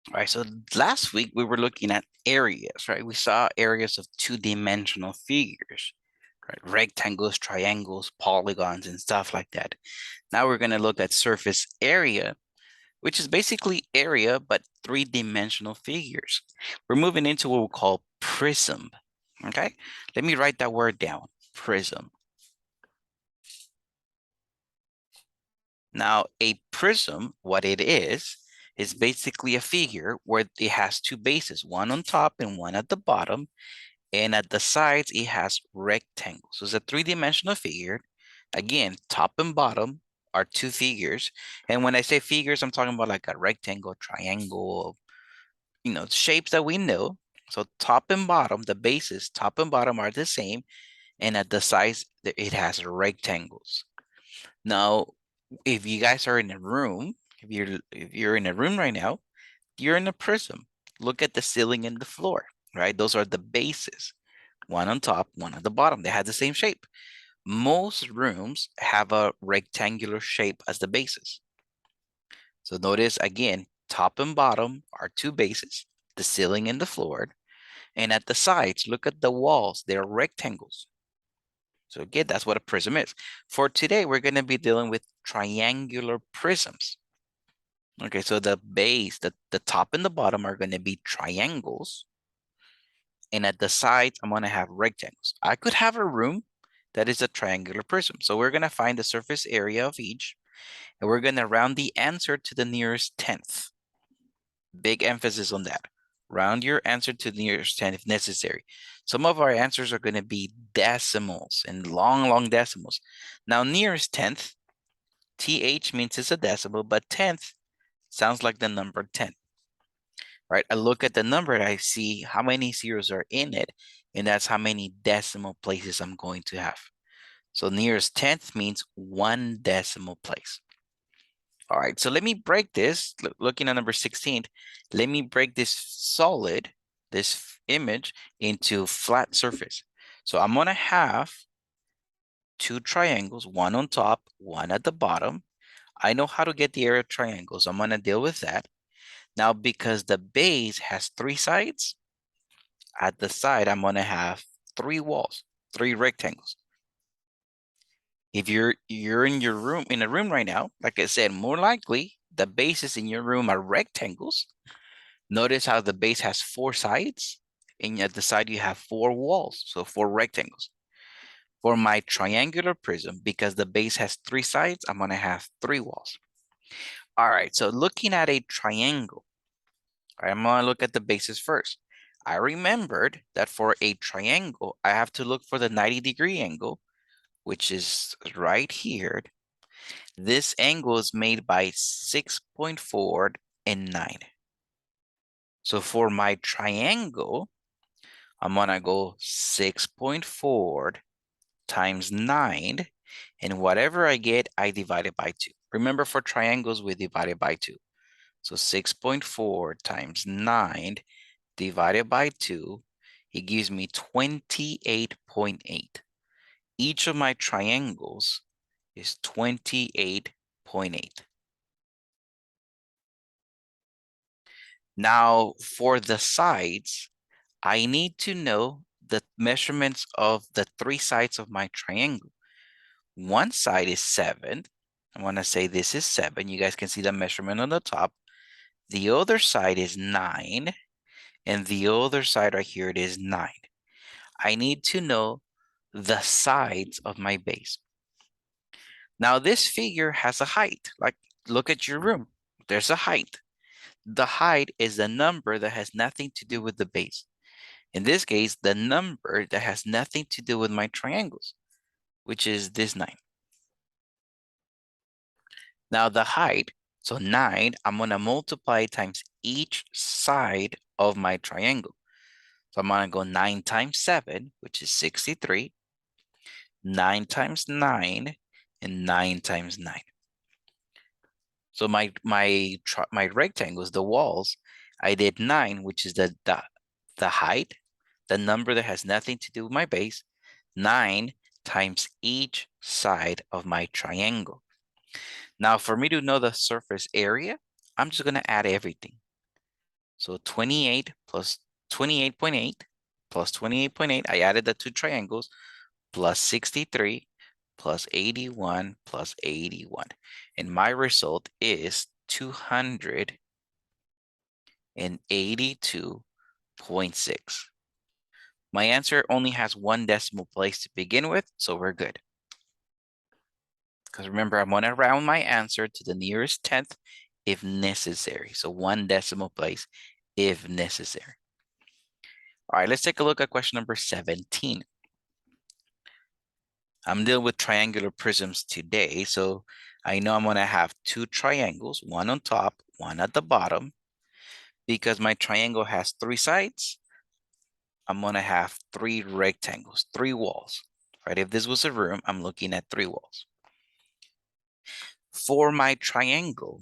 All right, so last week we were looking at areas, right? We saw areas of two-dimensional figures, right? Rectangles, triangles, polygons, and stuff like that. Now we're going to look at surface area, which is basically area, but three-dimensional figures. We're moving into what we call prism, okay? Let me write that word down, prism. Now, a prism, what it is basically a figure where it has two bases, one on top and one at the bottom. And at the sides, it has rectangles. So it's a three-dimensional figure. Again, top and bottom are two figures. And when I say figures, I'm talking about like a rectangle, triangle, shapes that we know. So top and bottom, the bases, top and bottom are the same. And at the sides, it has rectangles. Now, if you guys are in a room, if you're in a room right now, you're in a prism. Look at the ceiling and the floor, right? Those are the bases. One on top, one at the bottom. They have the same shape. Most rooms have a rectangular shape as the bases. So notice again, top and bottom are two bases, the ceiling and the floor. And at the sides, look at the walls. They're rectangles. So again, that's what a prism is. For today, we're going to be dealing with triangular prisms. Okay, so the base, the top and the bottom are going to be triangles. And at the sides, I'm going to have rectangles. I could have a room that is a triangular prism. So we're going to find the surface area of each, and we're going to round the answer to the nearest tenth. Big emphasis on that. Round your answer to the nearest 10 if necessary. Some of our answers are going to be decimals and long, long decimals. Now, nearest tenth, TH means it's a decimal, but tenth sounds like the number 10, right? I look at the number and I see how many zeros are in it, and that's how many decimal places I'm going to have. So nearest tenth means one decimal place. All right, so let me break this, looking at number 16, let me break this solid, this image into flat surface. So I'm gonna have two triangles, one on top, one at the bottom. I know how to get the area of triangles. I'm gonna deal with that. Now, because the base has three sides, at the side, I'm gonna have three walls, three rectangles. If you're in your room, in a room right now, like I said, more likely the bases in your room are rectangles. Notice how the base has four sides, and at the side you have four walls, so four rectangles. For my triangular prism, because the base has three sides, I'm gonna have three walls. All right, so looking at a triangle, I'm gonna look at the bases first. I remembered that for a triangle, I have to look for the 90-degree angle, which is right here. This angle is made by 6.4 and 9. So for my triangle, I'm gonna go 6.4 times 9, and whatever I get, I divide it by 2. Remember, for triangles, we divide it by 2. So 6.4 times 9 divided by 2, it gives me 28.8. Each of my triangles is 28.8. Now, for the sides, I need to know the measurements of the three sides of my triangle. One side is 7. I want to say this is 7. You guys can see the measurement on the top. The other side is 9. And the other side right here, it is 9. I need to know the sides of my base. Now, this figure has a height. Like, look at your room. There's a height. The height is the number that has nothing to do with the base. In this case, the number that has nothing to do with my triangles, which is this 9. Now the height, so 9, I'm going to multiply times each side of my triangle. So I'm going to go 9 times 7, which is 63, 9 times 9, and 9 times 9. So my rectangles, the walls, I did 9, which is the height, the number that has nothing to do with my base, 9 times each side of my triangle. Now, for me to know the surface area, I'm just going to add everything. So 28 plus 28.8 plus 28.8. I added the two triangles plus 63 plus 81 plus 81. And my result is 282.6. My answer only has one decimal place to begin with, so we're good. Because remember, I'm going to round my answer to the nearest tenth if necessary. So one decimal place if necessary. All right, let's take a look at question number 17. I'm dealing with triangular prisms today, so I know I'm going to have two triangles, one on top, one at the bottom. Because my triangle has three sides, I'm going to have three rectangles, three walls. Right? If this was a room, I'm looking at three walls. For my triangle,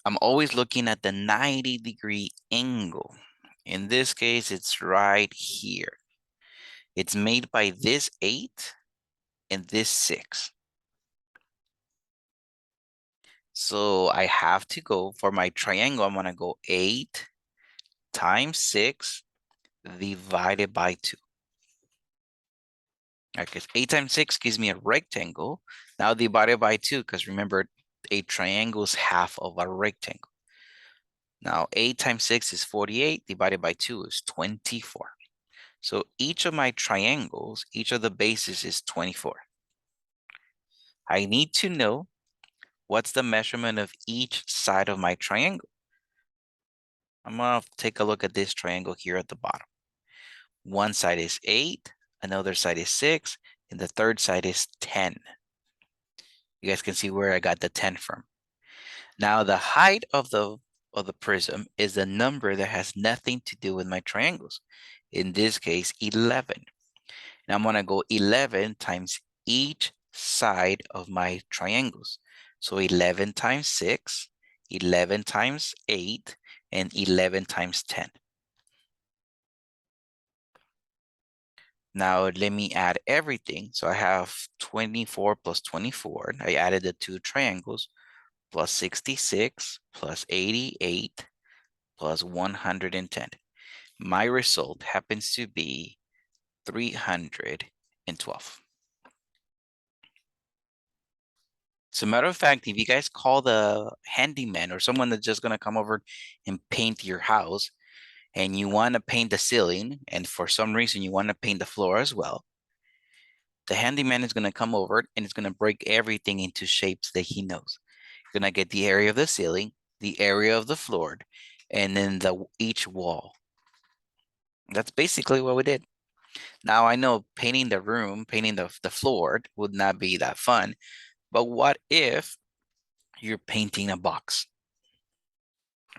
I'm always looking at the 90-degree angle. In this case, it's right here. It's made by this 8 and this 6. So I have to go for my triangle. I'm going to go 8 times 6 divided by 2. Because 8 times 6 gives me a rectangle. Now divided by 2, because remember, a triangle is half of a rectangle. Now 8 times 6 is 48, divided by 2 is 24. So each of my triangles, each of the bases is 24. I need to know what's the measurement of each side of my triangle. I'm going to take a look at this triangle here at the bottom. One side is 8, another side is 6, and the third side is 10. You guys can see where I got the 10 from. Now the height of the prism is the number that has nothing to do with my triangles. In this case, 11. Now I'm going to go 11 times each side of my triangles. So 11 times 6, 11 times 8, and 11 times 10. Now let me add everything. So I have 24 plus 24. I added the two triangles plus 66 plus 88 plus 110. My result happens to be 312. As a matter of fact, if you guys call the handyman or someone that's just going to come over and paint your house, and you want to paint the ceiling, and for some reason you want to paint the floor as well, the handyman is going to come over and it's going to break everything into shapes that he knows. You're going to get the area of the ceiling, the area of the floor, and then each wall. That's basically what we did. Now I know painting the room, painting the floor would not be that fun, but what if you're painting a box?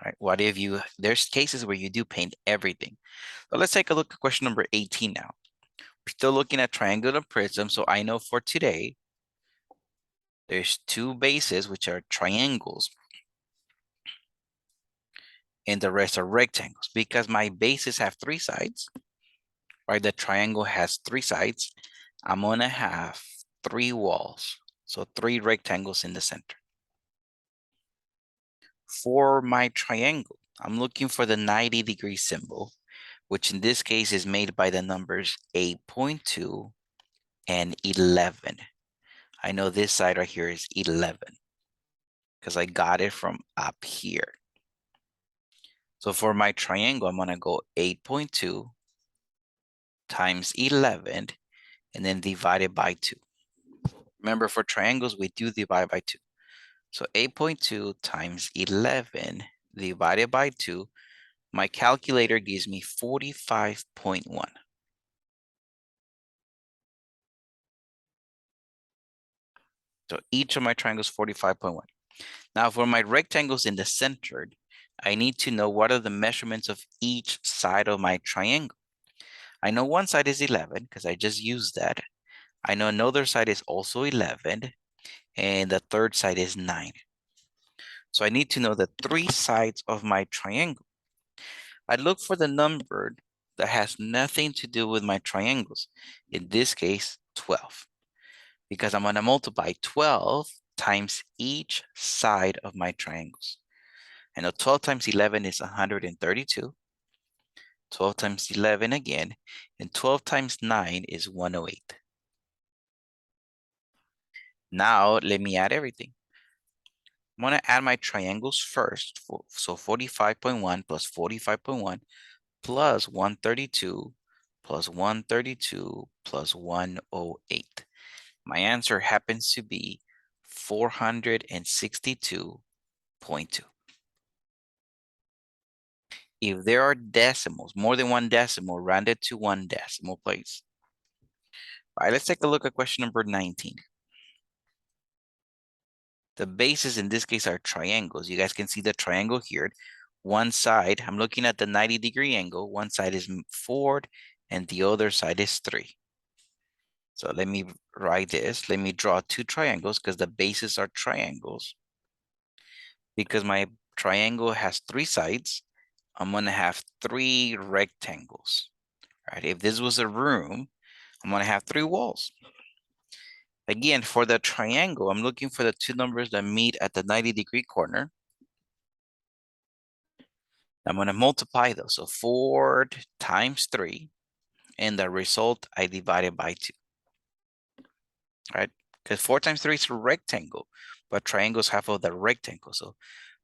Right? What if there's cases where you do paint everything. So let's take a look at question number 18 now. We're still looking at triangular prism. So I know for today, there's two bases, which are triangles, and the rest are rectangles. Because my bases have three sides, right? The triangle has three sides. I'm gonna have three walls. So three rectangles in the center. For my triangle, I'm looking for the 90-degree symbol, which in this case is made by the numbers 8.2 and 11. I know this side right here is 11 because I got it from up here. So for my triangle, I'm going to go 8.2 times 11 and then divide it by 2. Remember, for triangles, we do divide by 2. So 8.2 times 11 divided by 2, my calculator gives me 45.1. So each of my triangles 45.1. Now for my rectangles in the center, I need to know what are the measurements of each side of my triangle. I know one side is 11 because I just used that. I know another side is also 11 and the third side is 9. So I need to know the three sides of my triangle. I look for the number that has nothing to do with my triangles. In this case, 12. Because I'm going to multiply 12 times each side of my triangles. I know 12 times 11 is 132. 12 times 11 again, and 12 times 9 is 108. Now, let me add everything. I'm going to add my triangles first. So 45.1 plus 45.1 plus 132 plus 132 plus 108. My answer happens to be 462.2. If there are decimals, more than one decimal, round it to one decimal place. All right, let's take a look at question number 19. The bases in this case are triangles. You guys can see the triangle here. One side, I'm looking at the 90-degree angle. One side is 4 and the other side is 3. So let me write this. Let me draw two triangles because the bases are triangles. Because my triangle has 3 sides, I'm going to have 3 rectangles. All right, if this was a room, I'm going to have 3 walls. Again, for the triangle, I'm looking for the two numbers that meet at the 90-degree corner. I'm going to multiply those. So 4 times 3, and the result I divided by 2. Right? Because 4 times 3 is a rectangle, but triangles half of the rectangle. So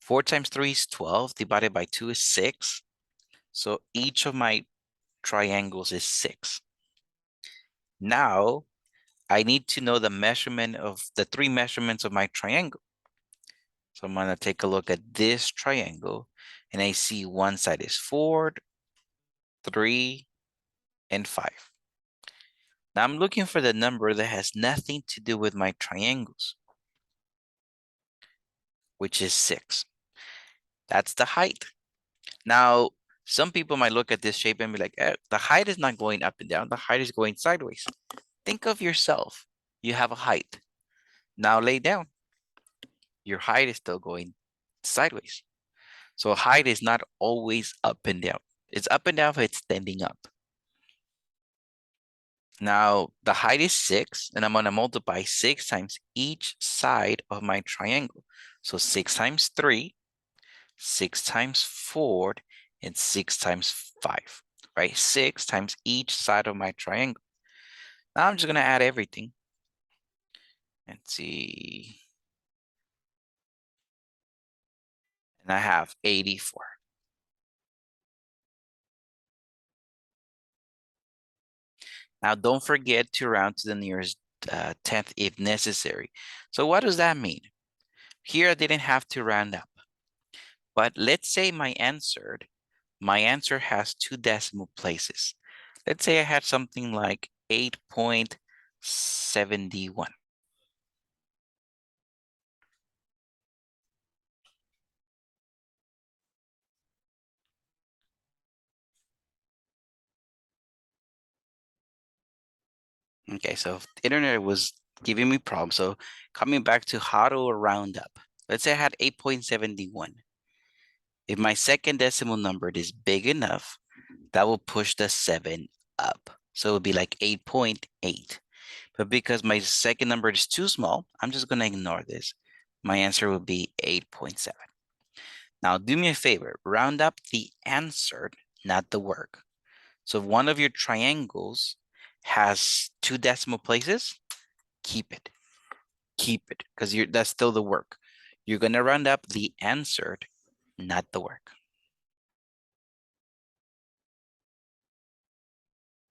4 times 3 is 12, divided by 2 is 6. So each of my triangles is 6. Now, I need to know the measurement of the 3 measurements of my triangle. So I'm going to take a look at this triangle, and I see one side is 4, 3, and 5. Now I'm looking for the number that has nothing to do with my triangles, which is 6. That's the height. Now, some people might look at this shape and be like, the height is not going up and down. The height is going sideways. Think of yourself. You have a height. Now lay down. Your height is still going sideways. So height is not always up and down. It's up and down, but it's standing up. Now, the height is 6, and I'm going to multiply 6 times each side of my triangle. So 6 times 3, 6 times 4, and 6 times 5, right? 6 times each side of my triangle. Now I'm just going to add everything and see. And I have 84. Now, don't forget to round to the nearest 10th if necessary. So what does that mean? Here, I didn't have to round up. But let's say my answer has 2 decimal places. Let's say I had something like 8.71. Okay, so the internet was giving me problems. So coming back to how to round up. Let's say I had 8.71. If my second decimal number is big enough, that will push the 7 up. So it would be like 8.8. But because my second number is too small, I'm just going to ignore this. My answer would be 8.7. Now do me a favor, round up the answer, not the work. So if one of your triangles has 2 decimal places, keep it. Keep it, because that's still the work. You're going to round up the answer, not the work.